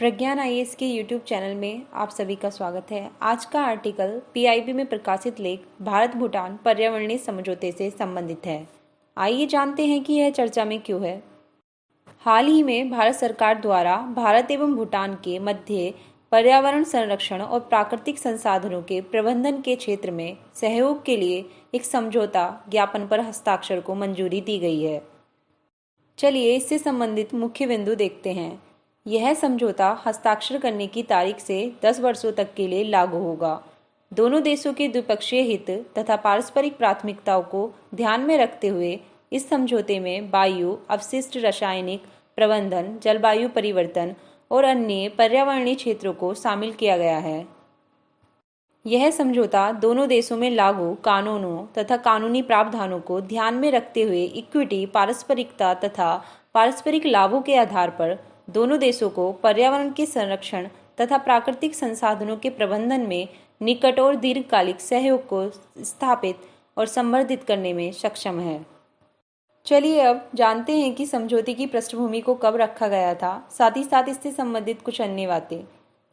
प्रज्ञान IAS के YouTube channel में आप सभी का स्वागत है। आज का आर्टिकल पीआईबी में प्रकाशित लेख भारत भूटान पर्यावरणीय समझौते से संबंधित है। आइए जानते हैं कि यह चर्चा में क्यों है। हाल ही में भारत सरकार द्वारा भारत एवं भूटान के मध्य पर्यावरण संरक्षण और प्राकृतिक संसाधनों के प्रबंधन के क्षेत्र में सहयोग के लिए एक समझौता ज्ञापन पर हस्ताक्षर को मंजूरी दी गई है। चलिए इससे संबंधित मुख्य बिंदु देखते हैं। यह समझौता हस्ताक्षर करने की तारीख से 10 वर्षों तक के लिए लागू होगा। दोनों देशों के द्विपक्षीय हित तथा पारस्परिक प्राथमिकताओं को ध्यान में रखते हुए इस समझौते में वायु अपशिष्ट रासायनिक प्रबंधन, जलवायु परिवर्तन और अन्य पर्यावरणीय क्षेत्रों को शामिल किया गया है। यह समझौता दोनों देशों में लागू कानूनों तथा कानूनी प्रावधानों को ध्यान में रखते हुए इक्विटी, पारस्परिकता तथा पारस्परिक लाभों के आधार पर दोनों देशों को पर्यावरण के संरक्षण तथा प्राकृतिक संसाधनों के प्रबंधन में निकट और दीर्घकालिक सहयोग को स्थापित और संवर्धित करने में सक्षम है। चलिए अब जानते हैं कि समझौते की पृष्ठभूमि को कब रखा गया था, साथ ही साथ इससे संबंधित कुछ अन्य बातें।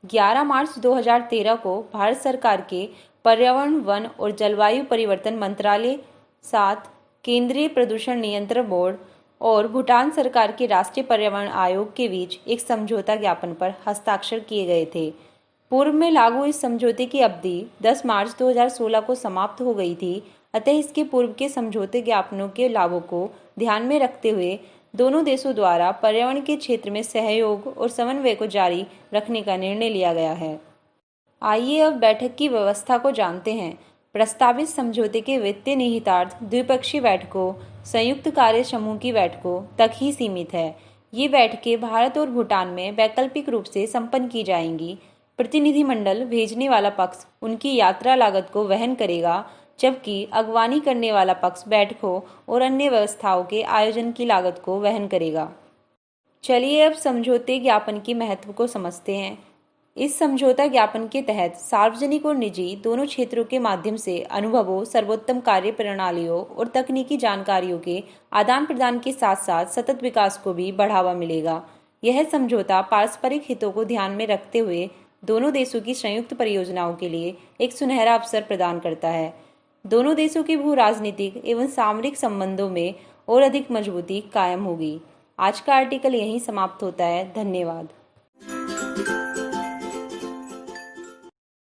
11 मार्च 2013 को भारत सरकार के पर्यावरण, वन और जलवायु परिवर्तन मंत्रालय, साथ केंद्रीय प्रदूषण नियंत्रण बोर्ड और भूटान सरकार के राष्ट्रीय पर्यावरण आयोग के बीच एक समझौता ज्ञापन पर हस्ताक्षर किए गए थे। पूर्व में लागू इस समझौते की अवधि 10 मार्च 2016 को समाप्त हो गई थी, अतः इसके पूर्व के समझौते ज्ञापनों के लाभों को ध्यान में रखते हुए दोनों देशों द्वारा पर्यावरण के क्षेत्र में सहयोग और समन्वय को जारी रखने का निर्णय लिया गया है। आइए अब बैठक की व्यवस्था को जानते हैं। प्रस्तावित समझौते के वित्तीय निहितार्थ द्विपक्षीय बैठकों, संयुक्त कार्य समूह की बैठकों तक ही सीमित है। ये बैठकें भारत और भूटान में वैकल्पिक रूप से संपन्न की जाएंगी। प्रतिनिधिमंडल भेजने वाला पक्ष उनकी यात्रा लागत को वहन करेगा, जबकि अगवानी करने वाला पक्ष बैठकों और अन्य व्यवस्थाओं के आयोजन की लागत को वहन करेगा। चलिए अब समझौते ज्ञापन की महत्व को समझते हैं। इस समझौता ज्ञापन के तहत सार्वजनिक और निजी दोनों क्षेत्रों के माध्यम से अनुभवों, सर्वोत्तम कार्य प्रणालियों और तकनीकी जानकारियों के आदान प्रदान के साथ साथ सतत विकास को भी बढ़ावा मिलेगा। यह समझौता पारस्परिक हितों को ध्यान में रखते हुए दोनों देशों की संयुक्त परियोजनाओं के लिए एक सुनहरा अवसर प्रदान करता है। दोनों देशों के भू राजनीतिक एवं सामरिक संबंधों में और अधिक मजबूती कायम होगी। आज का आर्टिकल यहीं समाप्त होता है। धन्यवाद।